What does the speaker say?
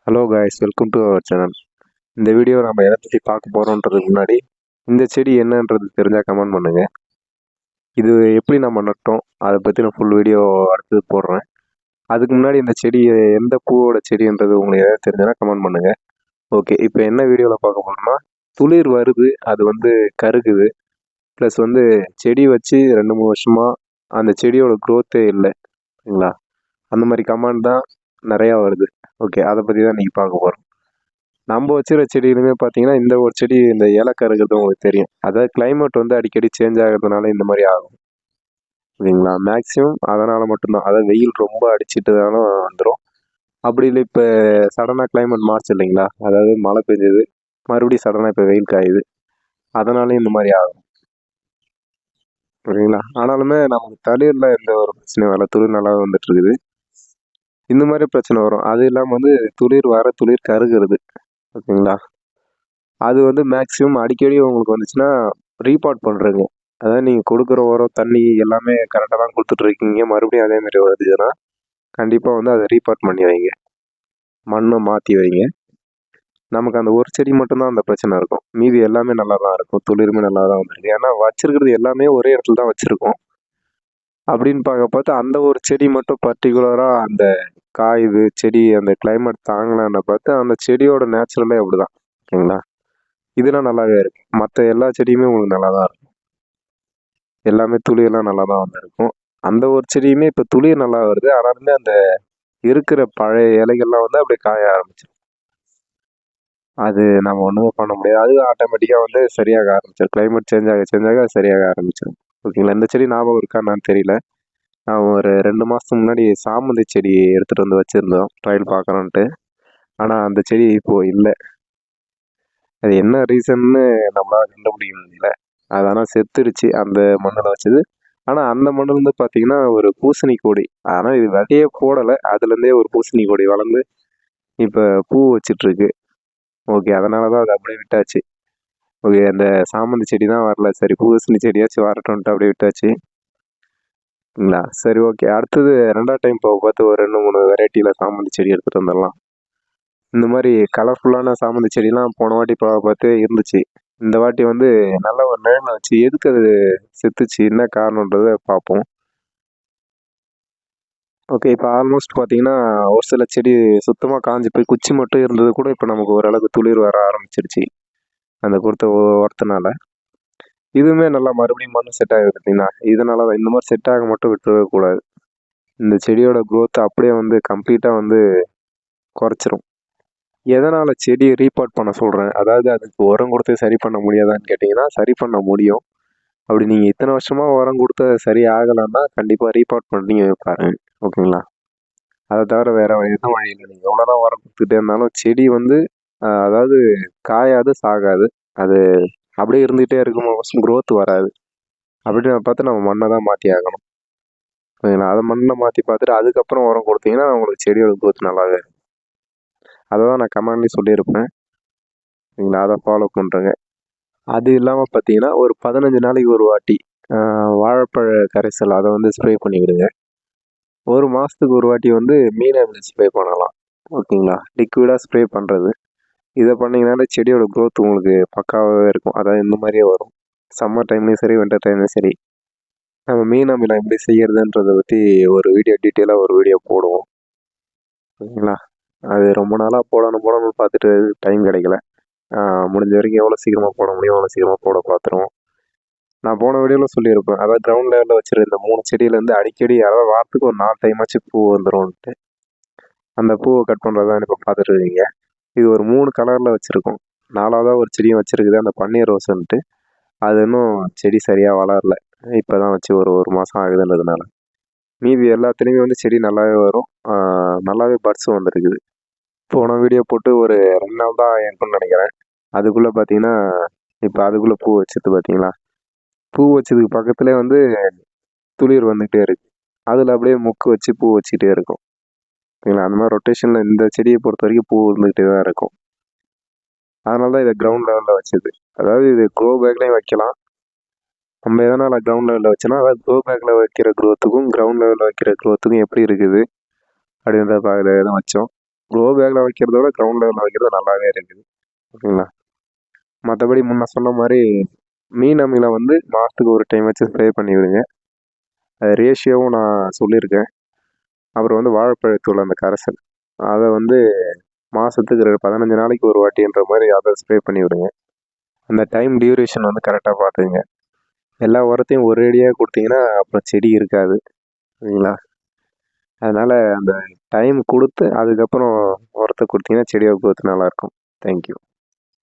Hello guys, welcome to our channel. இந்த video நம்ம எதை பற்றி பார்க்க போகிறோன்றதுக்கு முன்னாடி இந்த செடி என்னன்றது தெரிஞ்சால் கமெண்ட் பண்ணுங்கள். இது எப்படி நம்ம நட்டோம் அதை பற்றி நான் ஃபுல் வீடியோ அடுத்தது போடுறேன். அதுக்கு முன்னாடி இந்த செடி எந்த பூவோட செடின்றது உங்களுக்கு எதாவது தெரிஞ்சதுன்னா கமெண்ட் பண்ணுங்கள். ஓகே, இப்போ என்ன வீடியோவில் பார்க்க போகிறோம்னா துளிர் வருது, அது கருகுது, ப்ளஸ் செடி வச்சு 2-3 வருஷமாக அந்த செடியோட க்ரோத்தே இல்லை, சரிங்களா? அந்த மாதிரி கமெண்ட் தான் நிறையா வருது. ஓகே, அதை பற்றி தான் இன்றைக்கி பார்க்க போகிறோம். நம்ம வச்சுருக்க செடியிலுமே பார்த்தீங்கன்னா இந்த ஒரு செடி இந்த இலக்கருகிறது உங்களுக்கு தெரியும். அதாவது கிளைமேட் அடிக்கடி சேஞ்ச் ஆகிறதுனால இந்த மாதிரி ஆகும், சரிங்களா? மேக்ஸிமம் அதனால் மட்டும்தான். அதாவது வெயில் ரொம்ப அடிச்சுட்டுனாலும் வந்துடும். அப்படி இல்லை, இப்போ சடனாக கிளைமேட் மாறுச்சு இல்லைங்களா, அதாவது மழை பெஞ்சது மறுபடியும் சடனாக இப்போ வெயில் காயுது, அதனாலேயும் இந்த மாதிரி ஆகும், சரிங்களா? ஆனாலுமே நமக்கு தளிரில் எந்த ஒரு பிரச்சனையும் வரல, துளிர் நல்லா வந்துட்டு இருக்குது. இந்த மாதிரி பிரச்சனை வரும். அது இல்லாமல் துளிர் கருகிறது, ஓகேங்களா? அது மேக்ஸிமம் அடிக்கடி உங்களுக்கு வந்துச்சுன்னா ரீபாட் பண்ணுறேங்க. அதாவது நீங்கள் கொடுக்குற உரம் தண்ணி எல்லாமே கரெக்டாக தான் கொடுத்துட்ருக்கீங்க, மறுபடியும் அதேமாரி வருதுன்னா கண்டிப்பாக அதை ரீபாட் பண்ணி வைங்க, மண்ணை மாற்றி வைங்க. நமக்கு அந்த ஒரு செடி மட்டும்தான் அந்த பிரச்சனை இருக்கும், மீதி எல்லாமே நல்லா தான் இருக்கும், துளிருமே நல்லா தான் வந்துருக்கு. ஏன்னா வச்சுருக்கிறது எல்லாமே ஒரே இடத்துல தான் வச்சுருக்கோம். அப்படின்னு பார்த்து அந்த ஒரு செடி மட்டும் பர்டிகுலராக அந்த காயுது, செடி அந்த கிளைமேட் தாங்கலான்னு பார்த்து அந்த செடியோட நேச்சுரலே அப்படி தான், ஓகேங்களா? இதெல்லாம் நல்லாவே இருக்குது. மற்ற எல்லா செடியுமே உங்களுக்கு நல்லா தான் இருக்கும், எல்லாமே துளியெல்லாம் நல்லா தான் வந்துருக்கும். அந்த ஒரு செடியுமே இப்போ துளிர் நல்லா வருது, ஆனாலுமே அந்த இருக்கிற பழைய இலைகள்லாம் அப்படியே காய ஆரம்பிச்சிடும். அது நம்ம ஒன்றுமே பண்ண முடியாது, அது ஆட்டோமேட்டிக்காக சரியாக ஆரம்பிச்சிடும். கிளைமேட் சேஞ்ச் ஆக அது சரியாக ஆரம்பிச்சிடும், ஓகேங்களா? இந்த செடி ஞாபகம் இருக்கான்னு தெரியல. நான் ஒரு 2 மாதத்துக்கு முன்னாடி சாமந்தி செடி எடுத்துகிட்டு வச்சுருந்தோம் ட்ரையல் பார்க்குறோன்ட்டு. ஆனால் அந்த செடி இப்போது இல்லை. அது என்ன ரீசன்னு நம்மளால் கண்டுபிடிக்க முடியல. அது ஆனால் செத்துருச்சு அந்த மண்ணில் வச்சது. ஆனால் அந்த மண்ணில் பார்த்தீங்கன்னா ஒரு பூசணி கொடி, ஆனால் இது விதையே போடலை, அதுலேருந்தே ஒரு பூசணி கொடி வளர்ந்து இப்போ பூ வச்சிட்ருக்கு. ஓகே, அதனால தான் அது அப்படியே விட்டாச்சு. ஓகே, அந்த சாமந்தி செடி தான் வரல, சரி பூசணி செடியாச்சும் வரட்டும்ன்ட்டு அப்படியே விட்டாச்சு, சரிங்களா? சரி, ஓகே, அடுத்தது 2வது டைம் போக பார்த்து ஒரு 2-3 வெரைட்டியில் சாமந்தி செடி எடுத்துகிட்டு வந்துடலாம். இந்த மாதிரி கலர்ஃபுல்லான சாமந்தி செடிலாம் போன வாட்டி பார்த்து இருந்துச்சு. இந்த வாட்டி நல்ல ஒரு நிழல்ல வச்சு எதுக்கு அது செத்துச்சு, என்ன காரணன்றதை பார்ப்போம். ஓகே, இப்போ ஆல்மோஸ்ட் பார்த்தீங்கன்னா ஒரு சில செடி சுத்தமாக காஞ்சி போய் குச்சி மட்டும் இருந்தது கூட இப்போ நமக்கு ஓரளவுக்கு துளிர் வர ஆரம்பிச்சிருச்சு அந்த கொடுத்த உரத்தினால. இதுவுமே நல்லா மறுபடியும் மண் செட் ஆகுது பார்த்தீங்கன்னா. இதனால தான் இந்த மாதிரி செட் ஆக மட்டும் விட்டுறக்கூடாது. இந்த செடியோட க்ரோத்தை அப்படியே கம்ப்ளீட்டாக குறைச்சிரும். எதனால் செடியை ரீபாட் பண்ண சொல்கிறேன், அதாவது அதுக்கு உரம் கொடுத்து சரி பண்ண முடியாதான்னு கேட்டிங்கன்னா சரி பண்ண முடியும். அப்படி நீங்கள் இத்தனை வருஷமாக உரம் கொடுத்து சரி ஆகலைன்னா கண்டிப்பாக ரீபாட் பண்ணி பாருங்க, ஓகேங்களா? அதை தவிர வேறு எதுவும் வழி இல்லை. நீங்கள் எவ்வளோதான் உரம் கொடுத்துட்டே இருந்தாலும் செடி அதாவது காயாது, சாகாது. அது அப்படியே இருந்துகிட்டே இருக்கும், க்ரோத் வராது. அப்படின்னு பார்த்து நம்ம மண்ணை தான் மாற்றி ஆகணும், ஓகேங்களா? அதை மண்ணை மாற்றி பார்த்துட்டு அதுக்கப்புறம் உரம் கொடுத்தீங்கன்னா உங்களுக்கு செடியோட க்ரோத் நல்லாவே இருக்கும். அதை தான் நான் கமெண்ட்லேயும் சொல்லியிருப்பேன், சரிங்களா? அதை ஃபாலோ பண்ணுறேங்க. அது இல்லாமல் பார்த்தீங்கன்னா ஒரு 15 நாளைக்கு ஒரு வாட்டி வாழைப்பழ கரைசல் அதை ஸ்ப்ரே பண்ணிவிடுங்க. ஒரு மாதத்துக்கு ஒரு வாட்டி மீன் அமிலம் ஸ்ப்ரே பண்ணலாம், ஓகேங்களா? லிக்விடாக ஸ்ப்ரே பண்ணுறது. இதை பண்ணிங்கனாலே செடியோட க்ரோத் உங்களுக்கு பக்காவாகவே இருக்கும். அதாவது இந்த மாதிரியே வரும், சம்மர் டைம்லேயும் சரி வின்டர் டைம்லேயும் சரி. நம்ம மீன் அமிலம் எப்படி செய்கிறதுன்றதை பற்றி ஒரு வீடியோ டீட்டெயிலாக ஒரு வீடியோ போடுவோம், ஓகேங்களா? அது ரொம்ப நாளாக போடணும்னு பார்த்துட்டு டைம் கிடைக்கல. முடிஞ்ச வரைக்கும் எவ்வளோ சீக்கிரமாக போட முடியும் அவ்வளோ சீக்கிரமாக போட பார்த்துருவோம். நான் போன வீடியோவில் சொல்லியிருப்பேன், அதாவது கிரவுண்ட் லெவலில் வச்சுருந்த 3 செடியிலேருந்து அடிக்கடி அதாவது வாரத்துக்கு ஒரு 4 டைமாச்சும் பூ வந்துடும்ன்ட்டு. அந்த பூவை கட் பண்ணுறது தான் இப்போ பார்த்துட்டு இருக்கீங்க. இது ஒரு 3 கலரில் வச்சுருக்கோம். 4வதாக ஒரு செடியும் வச்சுருக்குது, அந்த பன்னீர் ரோஸுன்ட்டு. அது இன்னும் செடி சரியாக வளரல, இப்போ தான் வச்சு ஒரு மாதம் ஆகுதுன்றதுனால. மீதி எல்லாத்துலேயுமே செடி நல்லாவே வரும், நல்லாவே பட்ஸும் வந்துருக்குது. போன வீடியோ போட்டு ஒரு 2 நாள் தான் இருக்குன்னு நினைக்கிறேன். அதுக்குள்ளே பார்த்தீங்கன்னா இப்போ அதுக்குள்ளே பூ வச்சது பார்த்தீங்களா? பூ வச்சதுக்கு பக்கத்துலேயே துளிர் வந்துகிட்டே இருக்குது. அதில் அப்படியே மொக்கு வச்சு பூ வச்சுக்கிட்டே இருக்கும், ஓகேங்களா? அந்த மாதிரி ரொட்டேஷனில் இந்த செடியை பொறுத்த வரைக்கும் பூ வந்துக்கிட்டே தான் இருக்கும். அதனால தான் இதை கிரவுண்ட் லெவலில் வச்சது. அதாவது இது க்ரோ பேக்லேயும் வைக்கலாம். நம்ம எதனால் கிரவுண்ட் லெவலில் வச்சோன்னா அதாவது க்ரோ பேக்கில் வைக்கிற க்ரோத்துக்கும் கிரவுண்ட் லெவலில் வைக்கிற க்ரோத்துக்கும் எப்படி இருக்குது அப்படின்றத தான் வச்சோம். க்ரோ பேக்கில் வைக்கிறத விட கிரவுண்ட் லெவலில் வைக்கிறது நல்லாவே இருக்குது. ஓகேங்களா? மற்றபடி முன்ன சொன்ன மாதிரி மீன் அமில வந்து மாதத்துக்கு ஒரு டைம் வச்சு ஸ்ப்ரே பண்ணி விடுங்க. அது ரேஷியோவும் நான் சொல்லியிருக்கேன். அப்புறம் வந்து வாழைப்பழத்தூள் அந்த கரைசல் அதை வந்து மாதத்துக்கு 15 நாளைக்கு ஒரு வாட்டின்ற மாதிரி அதை ஸ்ப்ரே பண்ணி விடுங்க. அந்த டைம் டியூரேஷன் வந்து கரெக்டாக பார்த்துங்க. எல்லா உரத்தையும் ஒரேடியாக கொடுத்தீங்கன்னா அப்புறம் செடி இருக்காது. சரிங்களா? அதனால் அந்த டைம் கொடுத்து அதுக்கப்புறம் உரத்தை கொடுத்தீங்கன்னா செடியோட growth நல்லாயிருக்கும். தேங்க்யூ.